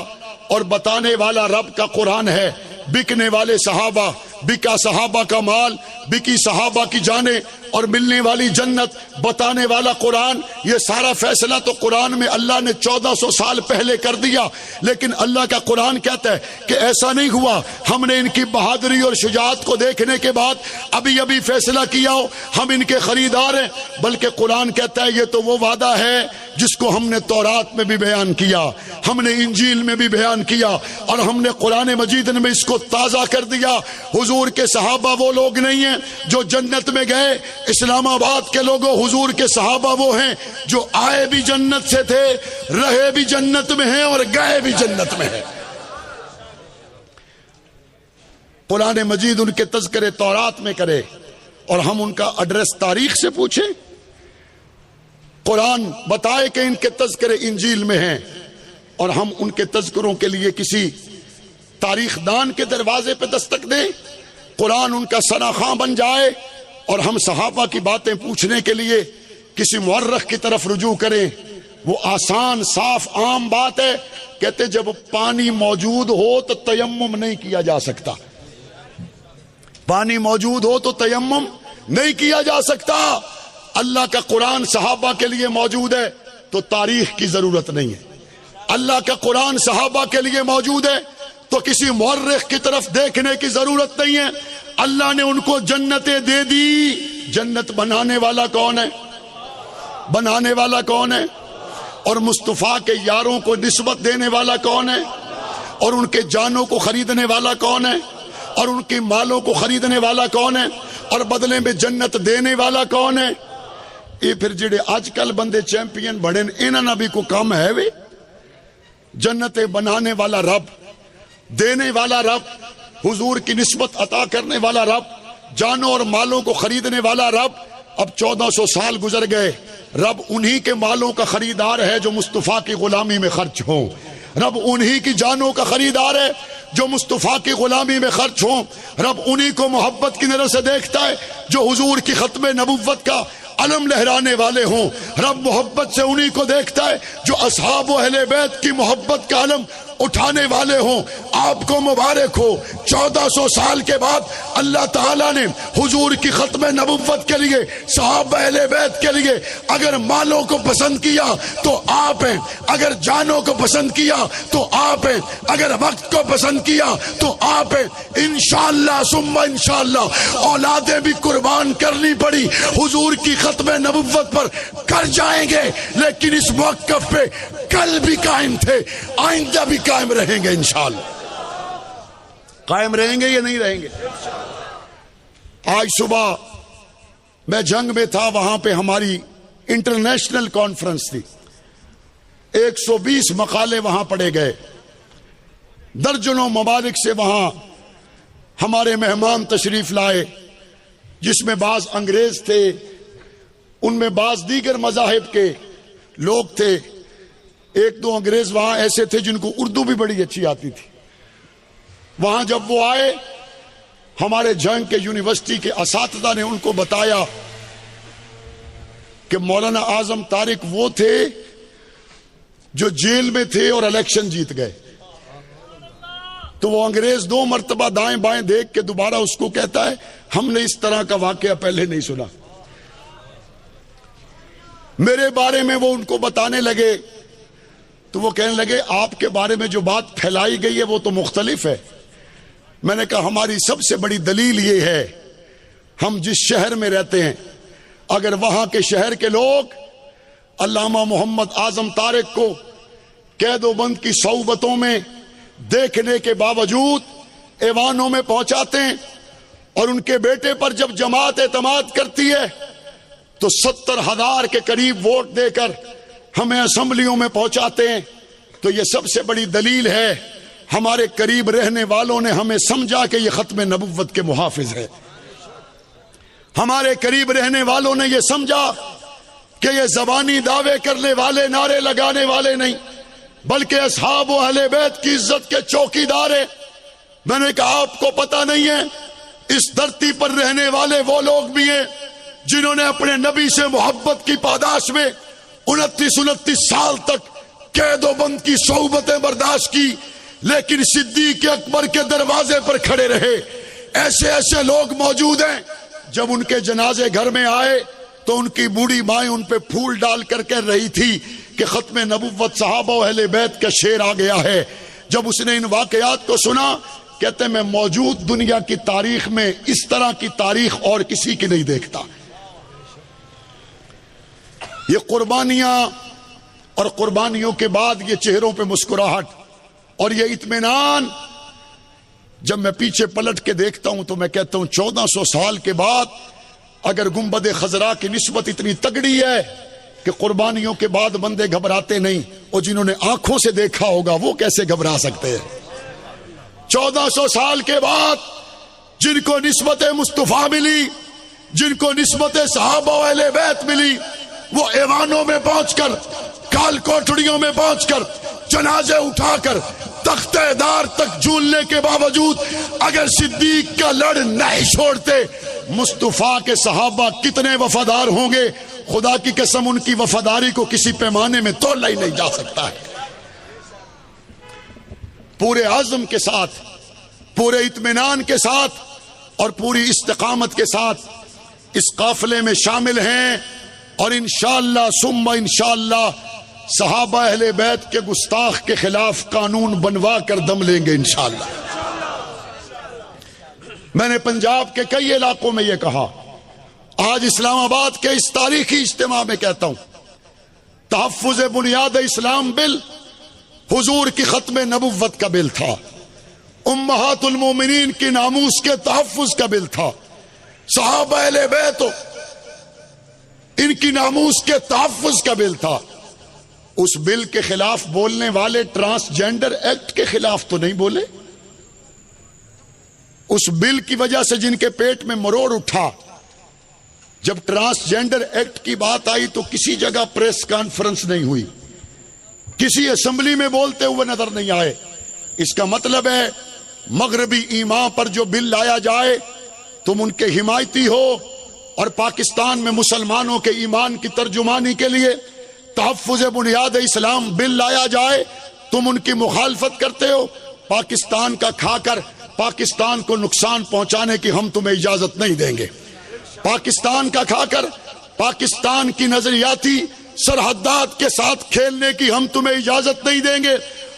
اور بتانے والا رب کا قرآن ہے۔ بکنے والے صحابہ، بکا صحابہ کا مال، بکی صحابہ کی جانیں، اور ملنے والی جنت، بتانے والا قرآن، یہ سارا فیصلہ تو قرآن میں اللہ نے 1400 سال پہلے کر دیا، لیکن اللہ کا قرآن کہتا ہے کہ ایسا نہیں ہوا ہم نے ان کی بہادری اور شجاعت کو دیکھنے کے بعد ابھی ابھی فیصلہ کیا ہو ہم ان کے خریدار ہیں، بلکہ قرآن کہتا ہے یہ تو وہ وعدہ ہے جس کو ہم نے تورات میں بھی بیان کیا، ہم نے انجیل میں بھی بیان کیا، اور ہم نے قرآن مجید میں اس کو تازہ کر دیا۔ حضور کے صحابہ وہ لوگ نہیں ہیں جو جنت میں گئے، اسلام آباد کے لوگوں حضور کے صحابہ وہ ہیں جو آئے بھی جنت سے تھے، رہے بھی جنت میں ہیں اور گئے بھی جنت میں ہیں۔ قرآن مجید ان کے تذکرے تورات میں کرے اور ہم ان کا ایڈریس تاریخ سے پوچھیں، قرآن بتائے کہ ان کے تذکرے انجیل میں ہیں اور ہم ان کے تذکروں کے لیے کسی تاریخ دان کے دروازے پہ دستک دیں، قرآن ان کا سراخاں بن جائے اور ہم صحابہ کی باتیں پوچھنے کے لیے کسی مورخ کی طرف رجوع کریں، وہ آسان صاف عام بات ہے۔ کہتے جب پانی موجود ہو تو تیمم نہیں کیا جا سکتا، پانی موجود ہو تو تیمم نہیں کیا جا سکتا۔ اللہ کا قرآن صحابہ کے لیے موجود ہے تو تاریخ کی ضرورت نہیں ہے، اللہ کا قرآن صحابہ کے لیے موجود ہے تو کسی مورخ کی طرف دیکھنے کی ضرورت نہیں ہے۔ اللہ نے ان کو جنتیں دے دی، جنت بنانے والا کون ہے؟ بنانے والا کون ہے؟ اور مصطفیٰ کے یاروں کو نسبت دینے والا کون ہے؟ اور ان کے جانوں کو خریدنے والا کون ہے؟ اور ان کی مالوں کو خریدنے والا کون ہے؟ اور بدلے میں جنت دینے والا کون ہے؟ یہ پھر جڑے آج کل بندے چیمپئن بڑے انہاں نہ بھی کو کم ہے وے، جنت بنانے والا رب، دینے والا رب، حضور کی نسبت عطا کرنے والا رب، جانوں اور مالوں کو خریدنے والا رب۔ اب 1400 سال گزر گئے، رب انہی کے مالوں کا خریدار ہے جو مصطفیٰ کی غلامی میں خرچ ہوں، رب انہی کی جانوں کا خریدار ہے جو مصطفیٰ کی غلامی میں خرچ ہوں، رب انہی کو محبت کی نظر سے دیکھتا ہے جو حضور کی ختم نبوت کا علم لہرانے والے ہوں، رب محبت سے انہی کو دیکھتا ہے جو اصحاب و اہل بیت کی محبت کا علم اٹھانے والے ہوں۔ آپ کو مبارک ہو، 1400 سال کے بعد اللہ تعالیٰ نے حضور کی ختم نبوت کے لیے، صحابہ اہل بیت کے لیے اگر مالوں کو پسند کیا تو آپ ہیں، اگر جانوں کو پسند کیا تو آپ ہیں، اگر وقت کو پسند کیا تو آپ ہیں۔ انشاءاللہ ثم انشاءاللہ اولادیں بھی قربان کرنی پڑی حضور کی ختم نبوت پر کر جائیں گے، لیکن اس موقف پہ کل بھی قائم تھے، آئندہ بھی قائم رہیں گے انشاءاللہ۔ قائم رہیں گے یا نہیں رہیں گے؟ آج صبح میں جنگ میں تھا، وہاں پہ ہماری انٹرنیشنل کانفرنس تھی، 120 مقالے وہاں پڑھے گئے، درجنوں ممالک سے وہاں ہمارے مہمان تشریف لائے، جس میں بعض انگریز تھے، ان میں بعض دیگر مذاہب کے لوگ تھے، ایک دو انگریز وہاں ایسے تھے جن کو اردو بھی بڑی اچھی آتی تھی۔ وہاں جب وہ آئے، ہمارے جنگ کے یونیورسٹی کے اساتذہ نے ان کو بتایا کہ مولانا اعظم طارق وہ تھے جو جیل میں تھے اور الیکشن جیت گئے۔ تو وہ انگریز 2 مرتبہ دائیں بائیں دیکھ کے دوبارہ اس کو کہتا ہے ہم نے اس طرح کا واقعہ پہلے نہیں سنا۔ میرے بارے میں وہ ان کو بتانے لگے تو وہ کہنے لگے آپ کے بارے میں جو بات پھیلائی گئی ہے وہ تو مختلف ہے۔ میں نے کہا ہماری سب سے بڑی دلیل یہ ہے، ہم جس شہر میں رہتے ہیں اگر وہاں کے شہر کے لوگ علامہ محمد اعظم طارق کو قید و بند کی صحبتوں میں دیکھنے کے باوجود ایوانوں میں پہنچاتے ہیں اور ان کے بیٹے پر جب جماعت اعتماد کرتی ہے تو 70,000 کے قریب ووٹ دے کر ہمیں اسمبلیوں میں پہنچاتے ہیں، تو یہ سب سے بڑی دلیل ہے ہمارے قریب رہنے والوں نے ہمیں سمجھا کہ یہ ختم نبوت کے محافظ ہے۔ ہمارے قریب رہنے والوں نے یہ سمجھا کہ یہ زبانی دعوے کرنے والے، نعرے لگانے والے نہیں، بلکہ اصحاب و اہل بیت کی عزت کے چوکیدار ہیں۔ میں نے کہا آپ کو پتہ نہیں ہے اس دھرتی پر رہنے والے وہ لوگ بھی ہیں جنہوں نے اپنے نبی سے محبت کی پاداش میں 29 سال تک قید و بند کی صحبتیں برداشت کی، لیکن صدیق اکبر کے دروازے پر کھڑے رہے۔ ایسے ایسے لوگ موجود ہیں جب ان کے جنازے گھر میں آئے تو ان کی بوڑھی مائیں ان پہ پھول ڈال کر کہہ رہی تھی کہ ختم نبوت صحابہ و اہل بیت کا شیر آ گیا ہے۔ جب اس نے ان واقعات کو سنا، کہتے ہیں میں موجود دنیا کی تاریخ میں اس طرح کی تاریخ اور کسی کی نہیں دیکھتا۔ یہ قربانیاں اور قربانیوں کے بعد یہ چہروں پہ مسکراہٹ اور یہ اطمینان، جب میں پیچھے پلٹ کے دیکھتا ہوں تو میں کہتا ہوں 1400 سال کے بعد اگر گنبد خضرا کی نسبت اتنی تگڑی ہے کہ قربانیوں کے بعد بندے گھبراتے نہیں، اور جنہوں نے آنکھوں سے دیکھا ہوگا وہ کیسے گھبرا سکتے ہیں؟ 1400 سال کے بعد جن کو نسبت مصطفیٰ ملی، جن کو نسبت صحابہ و اہل بیت ملی، وہ ایوانوں میں پہنچ کر، کال کوٹڑیوں میں پہنچ کر، جنازے اٹھا کر تختہ دار تک جھولنے کے باوجود اگر صدیق کا لڑ نہیں چھوڑتے، مصطفیٰ کے صحابہ کتنے وفادار ہوں گے؟ خدا کی قسم ان کی وفاداری کو کسی پیمانے میں تولا ہی نہیں جا سکتا ہے۔ پورے عزم کے ساتھ، پورے اطمینان کے ساتھ اور پوری استقامت کے ساتھ اس قافلے میں شامل ہیں، اور انشاءاللہ ثم انشاءاللہ صحابہ اہل بیت کے گستاخ کے خلاف قانون بنوا کر دم لیں گے انشاءاللہ۔ میں نے پنجاب کے کئی علاقوں میں یہ کہا، آج اسلام آباد کے اس تاریخی اجتماع میں کہتا ہوں، تحفظ بنیاد اسلام بل حضور کی ختم نبوت کا بل تھا، امہات المومنین کی ناموس کے تحفظ کا بل تھا، صحابہ اہل بیت ان کی ناموس کے تحفظ کا بل تھا۔ اس بل کے خلاف بولنے والے ٹرانسجینڈر ایکٹ کے خلاف تو نہیں بولے۔ اس بل کی وجہ سے جن کے پیٹ میں مروڑ اٹھا، جب ٹرانسجینڈر ایکٹ کی بات آئی تو کسی جگہ پریس کانفرنس نہیں ہوئی، کسی اسمبلی میں بولتے ہوئے نظر نہیں آئے۔ اس کا مطلب ہے مغربی ایمان پر جو بل لایا جائے تم ان کے حمایتی ہو، اور پاکستان میں مسلمانوں کے ایمان کی ترجمانی کے لیے تحفظ بنیاد اسلام بل لایا جائے تم ان کی مخالفت کرتے ہو۔ پاکستان کا کھا کر پاکستان کو نقصان پہنچانے کی ہم تمہیں اجازت نہیں دیں گے۔ پاکستان کا کھا کر پاکستان کی نظریاتی سرحدات کے ساتھ کھیلنے کی ہم تمہیں اجازت نہیں دیں گے،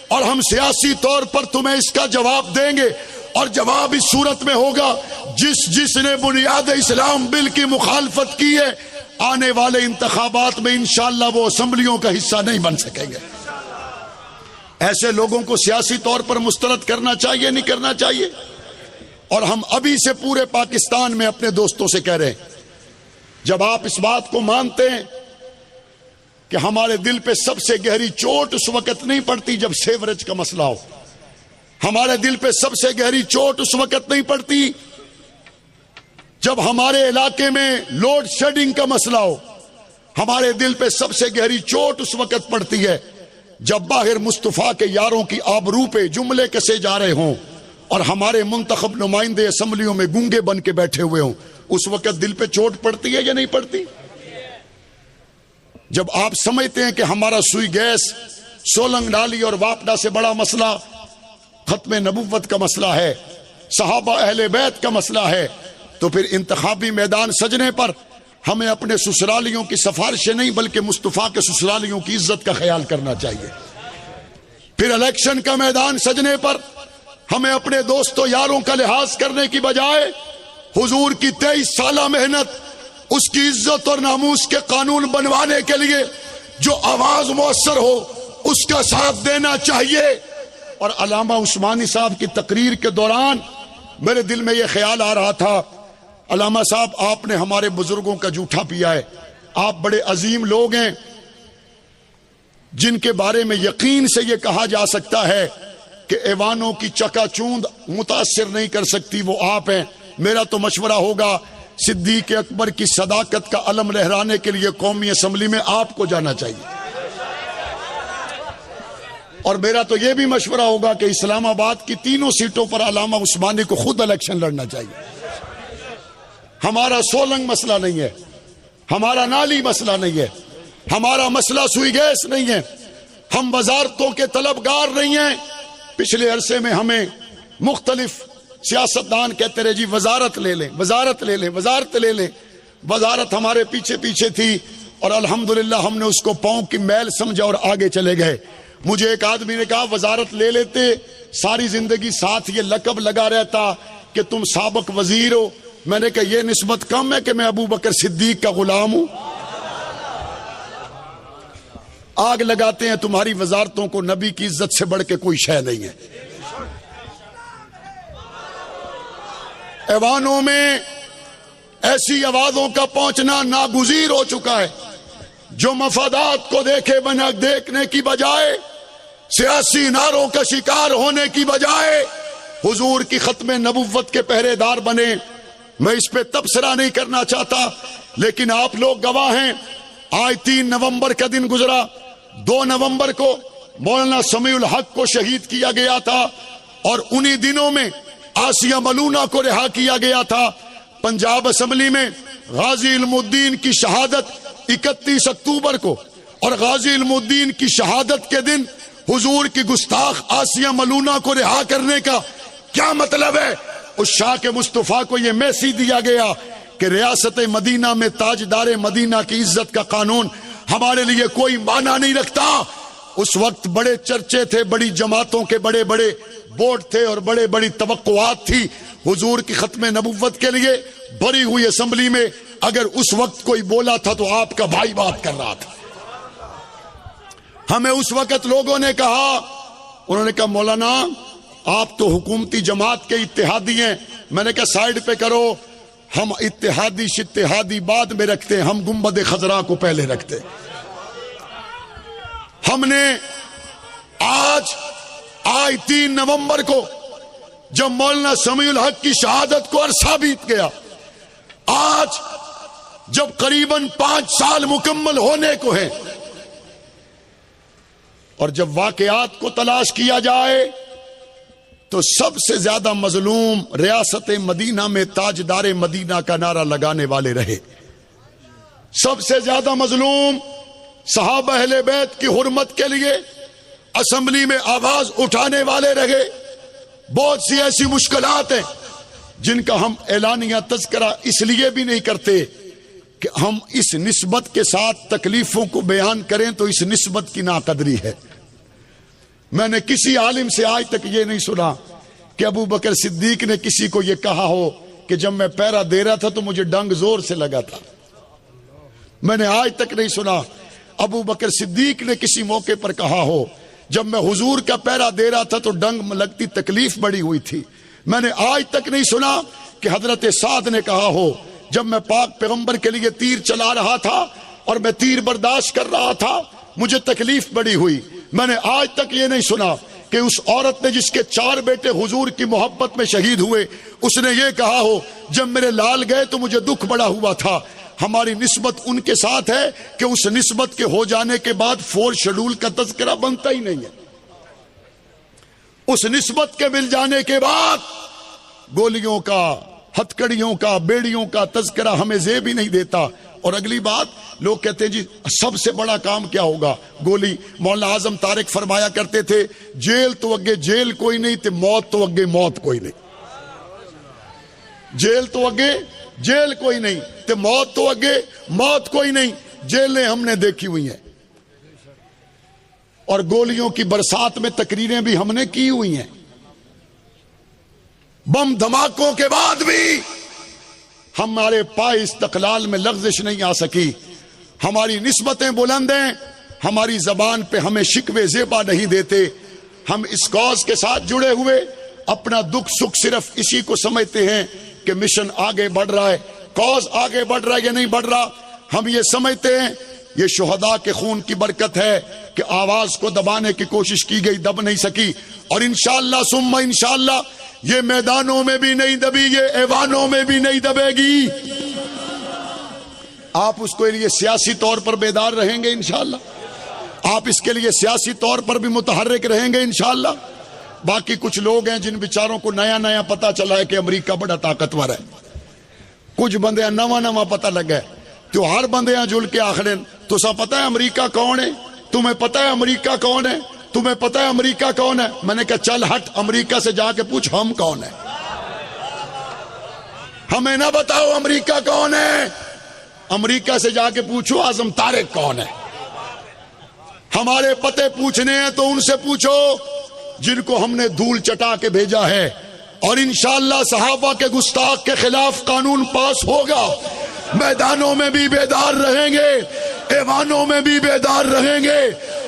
اور ہم سیاسی طور پر تمہیں اس کا جواب دیں گے، اور جواب اس صورت میں ہوگا جس نے بنیاد اسلام بل کی مخالفت کی ہے آنے والے انتخابات میں انشاءاللہ وہ اسمبلیوں کا حصہ نہیں بن سکیں گے۔ ایسے لوگوں کو سیاسی طور پر مسترد کرنا چاہیے، نہیں کرنا چاہیے؟ اور ہم ابھی سے پورے پاکستان میں اپنے دوستوں سے کہہ رہے ہیں، جب آپ اس بات کو مانتے ہیں کہ ہمارے دل پہ سب سے گہری چوٹ اس وقت نہیں پڑتی جب سیوریج کا مسئلہ ہو، ہمارے دل پہ سب سے گہری چوٹ اس وقت نہیں پڑتی جب ہمارے علاقے میں لوڈ شیڈنگ کا مسئلہ ہو، ہمارے دل پہ سب سے گہری چوٹ اس وقت پڑتی ہے جب باہر مصطفیٰ کے یاروں کی آبرو پہ جملے کسے جا رہے ہوں اور ہمارے منتخب نمائندے اسمبلیوں میں گونگے بن کے بیٹھے ہوئے ہوں۔ اس وقت دل پہ چوٹ پڑتی ہے یا نہیں پڑتی؟ جب آپ سمجھتے ہیں کہ ہمارا سوئی گیس، سولنگ ڈالی اور واپڈا سے بڑا مسئلہ ختم نبوت کا مسئلہ ہے، صحابہ اہل بیت کا مسئلہ ہے، تو پھر انتخابی میدان سجنے پر ہمیں اپنے سسرالیوں کی سفارشیں نہیں بلکہ مصطفیٰ کے سسرالیوں کی عزت کا خیال کرنا چاہیے۔ پھر الیکشن کا میدان سجنے پر ہمیں اپنے دوستوں یاروں کا لحاظ کرنے کی بجائے حضور کی 23 سالہ محنت، اس کی عزت اور ناموس کے قانون بنوانے کے لیے جو آواز مؤثر ہو اس کا ساتھ دینا چاہیے۔ اور علامہ عثمانی صاحب کی تقریر کے دوران میرے دل میں یہ خیال آ رہا تھا، علامہ صاحب آپ نے ہمارے بزرگوں کا جھوٹا پیا ہے، آپ بڑے عظیم لوگ ہیں جن کے بارے میں یقین سے یہ کہا جا سکتا ہے کہ ایوانوں کی چکا چوند متاثر نہیں کر سکتی وہ آپ ہیں۔ میرا تو مشورہ ہوگا صدیق اکبر کی صداقت کا علم لہرانے کے لیے قومی اسمبلی میں آپ کو جانا چاہیے، اور میرا تو یہ بھی مشورہ ہوگا کہ اسلام آباد کی 3 سیٹوں پر علامہ عثمانی کو خود الیکشن لڑنا چاہیے۔ ہمارا سولنگ مسئلہ نہیں ہے، ہمارا نالی مسئلہ نہیں ہے، ہمارا مسئلہ سوئی گیس نہیں ہے، ہم وزارتوں کے طلبگار نہیں ہیں۔ پچھلے عرصے میں ہمیں مختلف سیاستدان کہتے رہے جی وزارت لے لیں، وزارت لے لیں، وزارت لے لیں۔ وزارت ہمارے پیچھے پیچھے تھی اور الحمدللہ ہم نے اس کو پاؤں کی میل سمجھا اور آگے چلے گئے۔ مجھے ایک آدمی نے کہا وزارت لے لیتے، ساری زندگی ساتھ یہ لقب لگا رہتا کہ تم سابق وزیر ہو۔ میں نے کہا یہ نسبت کم ہے کہ میں ابو بکر صدیق کا غلام ہوں۔ آگ لگاتے ہیں تمہاری وزارتوں کو، نبی کی عزت سے بڑھ کے کوئی شے نہیں ہے۔ ایوانوں میں ایسی آوازوں کا پہنچنا ناگزیر ہو چکا ہے جو مفادات کو دیکھے بنا دیکھنے کی بجائے، سیاسی نعروں کا شکار ہونے کی بجائے حضور کی ختم نبوت کے پہرے دار بنے۔ میں اس پہ تبصرہ نہیں کرنا چاہتا، لیکن آپ لوگ گواہ ہیں۔ آج 3 نومبر کا دن گزرا، 2 نومبر کو مولانا سمیع الحق کو شہید کیا گیا تھا، اور انہی دنوں میں آسیہ ملونہ کو رہا کیا گیا تھا۔ پنجاب اسمبلی میں غازی علم الدین کی شہادت 31 اکتوبر کو، اور غازی علم الدین کی شہادت کے دن حضور کی گستاخ آسیہ ملونہ کو رہا کرنے کا کیا مطلب ہے؟ اس شاہ کے مصطفیٰ کو یہ میسیج دیا گیا کہ ریاست مدینہ میں تاجدار مدینہ کی عزت کا قانون ہمارے لیے کوئی معنی نہیں رکھتا۔ اس وقت بڑے چرچے تھے، بڑی جماعتوں کے بڑے بڑے بورڈ تھے اور بڑے بڑی توقعات تھی حضور کی ختم نبوت کے لیے۔ بھری ہوئی اسمبلی میں اگر اس وقت کوئی بولا تھا تو آپ کا بھائی بات کر رہا تھا۔ ہمیں اس وقت لوگوں نے کہا، انہوں نے کہا مولانا آپ تو حکومتی جماعت کے اتحادی ہیں۔ میں نے کہا سائیڈ پہ کرو، ہم اتحادی شتحادی بعد میں رکھتے ہیں، ہم گنبد خضرا کو پہلے رکھتے۔ ہم نے آج 3 نومبر کو جب مولانا سمیع الحق کی شہادت کو عرصہ بیت گیا، آج جب قریباً 5 سال مکمل ہونے کو ہیں، اور جب واقعات کو تلاش کیا جائے تو سب سے زیادہ مظلوم ریاست مدینہ میں تاجدار مدینہ کا نعرہ لگانے والے رہے۔ سب سے زیادہ مظلوم صحابہ اہل بیت کی حرمت کے لیے اسمبلی میں آواز اٹھانے والے رہے۔ بہت سی ایسی مشکلات ہیں جن کا ہم اعلانیہ تذکرہ اس لیے بھی نہیں کرتے کہ ہم اس نسبت کے ساتھ تکلیفوں کو بیان کریں تو اس نسبت کی ناقدری ہے۔ میں نے کسی عالم سے آج تک یہ نہیں سنا کہ ابو بکر صدیق نے کسی کو یہ کہا ہو کہ جب میں پیرا دے رہا تھا تو مجھے ڈنگ زور سے لگا تھا۔ میں نے آج تک نہیں سنا ابو بکر صدیق نے کسی موقع پر کہا ہو جب میں حضور کا پیرا دے رہا تھا تو ڈنگ لگتی تکلیف بڑی ہوئی تھی۔ میں نے آج تک نہیں سنا کہ حضرت سعد نے کہا ہو جب میں پاک پیغمبر کے لیے تیر چلا رہا تھا اور میں تیر برداشت کر رہا تھا مجھے تکلیف بڑی ہوئی۔ میں نے آج تک یہ نہیں سنا کہ اس عورت نے جس کے 4 بیٹے حضور کی محبت میں شہید ہوئے اس نے یہ کہا ہو جب میرے لال گئے تو مجھے دکھ بڑا ہوا تھا۔ ہماری نسبت ان کے ساتھ ہے کہ اس نسبت کے ہو جانے کے بعد 4 شیڈول کا تذکرہ بنتا ہی نہیں ہے۔ اس نسبت کے مل جانے کے بعد گولیوں کا، ہتکڑیوں کا، بیڑیوں کا تذکرہ ہمیں زیب ہی نہیں دیتا۔ اور اگلی بات لوگ کہتے ہیں جی سب سے بڑا کام کیا ہوگا؟ گولی۔ مولانا اعظم طارق فرمایا کرتے تھے جیل تو اگے جیل کوئی نہیں تے موت تو اگے موت کوئی نہیں۔ جیل تو اگے جیل کوئی نہیں تے موت تو اگے موت کوئی نہیں۔ جیلیں ہم نے دیکھی ہوئی ہیں اور گولیوں کی برسات میں تقریریں بھی ہم نے کی ہوئی ہیں۔ بم دھماکوں کے بعد بھی ہمارے پائے استقلال میں لغزش نہیں آ سکی۔ ہماری نسبتیں بلند ہیں، ہماری زبان پہ ہمیں شکوے زیبا نہیں دیتے۔ ہم اس کاز کے ساتھ جڑے ہوئے اپنا دکھ سکھ صرف اسی کو سمجھتے ہیں کہ مشن آگے بڑھ رہا ہے، کاز آگے بڑھ رہا ہے یا نہیں بڑھ رہا۔ ہم یہ سمجھتے ہیں یہ شہداء کے خون کی برکت ہے کہ آواز کو دبانے کی کوشش کی گئی، دب نہیں سکی، اور انشاءاللہ ثم انشاءاللہ یہ میدانوں میں بھی نہیں دبی، یہ ایوانوں میں بھی نہیں دبے گی۔ آپ اس کے لیے سیاسی طور پر بیدار رہیں گے انشاءاللہ، آپ اس کے لیے سیاسی طور پر بھی متحرک رہیں گے انشاءاللہ۔ باقی کچھ لوگ ہیں جن بیچاروں کو نیا نیا پتا چلا ہے کہ امریکہ بڑا طاقتور ہے، کچھ بندے نواں پتہ لگا ہے تو ہر بندے جل کے آخر تو سا پتہ ہے امریکہ کون ہے؟ تمہیں پتہ ہے امریکہ کون ہے؟ تمہیں پتہ ہے امریکہ کون ہے؟ میں نے کہا چل ہٹ، امریکہ سے جا کے پوچھ ہم کون ہیں۔ ہمیں نہ بتاؤ امریکہ کون ہے، امریکہ سے جا کے پوچھو اعظم طارق کون ہے۔ ہمارے پتے پوچھنے ہیں تو ان سے پوچھو جن کو ہم نے دھول چٹا کے بھیجا ہے، اور انشاءاللہ صحابہ کے گستاخ کے خلاف قانون پاس ہوگا۔ میدانوں میں بھی بیدار رہیں گے، ایوانوں میں بھی بیدار رہیں گے،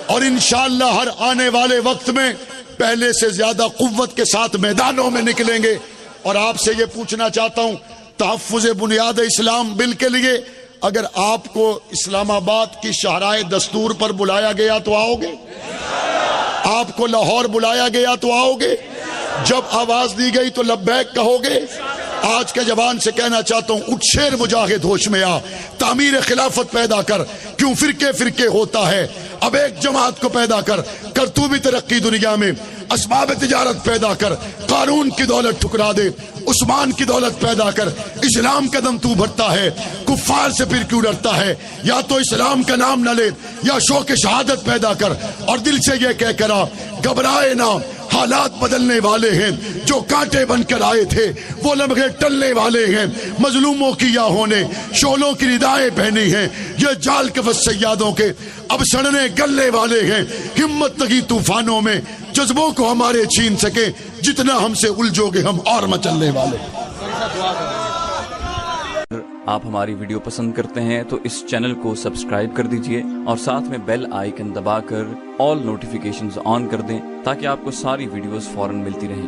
اور انشاءاللہ ہر آنے والے وقت میں پہلے سے زیادہ قوت کے ساتھ میدانوں میں نکلیں گے۔ اور آپ سے یہ پوچھنا چاہتا ہوں، تحفظ بنیاد اسلام بل کے لیے اگر آپ کو اسلام آباد کی شاہراہ دستور پر بلایا گیا تو آؤ گے؟ آپ کو لاہور بلایا گیا تو آؤ گے؟ جب آواز دی گئی تو لبیک کہو گے؟ آج کے جوان سے کہنا چاہتا ہوں، اٹھ شیر مجاہد ہوش میں آ، تعمیر خلافت پیدا کر، کیوں فرقے فرقے ہوتا ہے، اب ایک جماعت کو پیدا کر تو بھی ترقی دنیا میں، اسباب تجارت پیدا کر، قارون کی دولت ٹھکرا دے، عثمان کی دولت پیدا کر، اسلام کا دم تو بھرتا ہے، کفار سے پھر کیوں ڈرتا ہے، یا تو اسلام کا نام نہ لے یا شوق شہادت پیدا کر، اور دل سے یہ کہہ کرا گھبرائے نہ، حالات بدلنے والے ہیں، جو کانٹے بن کر آئے تھے وہ لمحے ٹلنے والے ہیں، مظلوموں کی یاہوں نے شولوں کی ردائیں پہنی ہیں، یہ جال کے سیادوں کے اب سڑنے گلنے والے ہیں، ہمت لگی طوفانوں میں جذبوں کو ہمارے چھین سکے، جتنا ہم سے الجھو گے ہم اور مچلنے والے۔ آپ ہماری ویڈیو پسند کرتے ہیں تو اس چینل کو سبسکرائب کر دیجئے اور ساتھ میں بیل آئیکن دبا کر آل نوٹیفیکیشنز آن کر دیں تاکہ آپ کو ساری ویڈیوز فوراً ملتی رہیں۔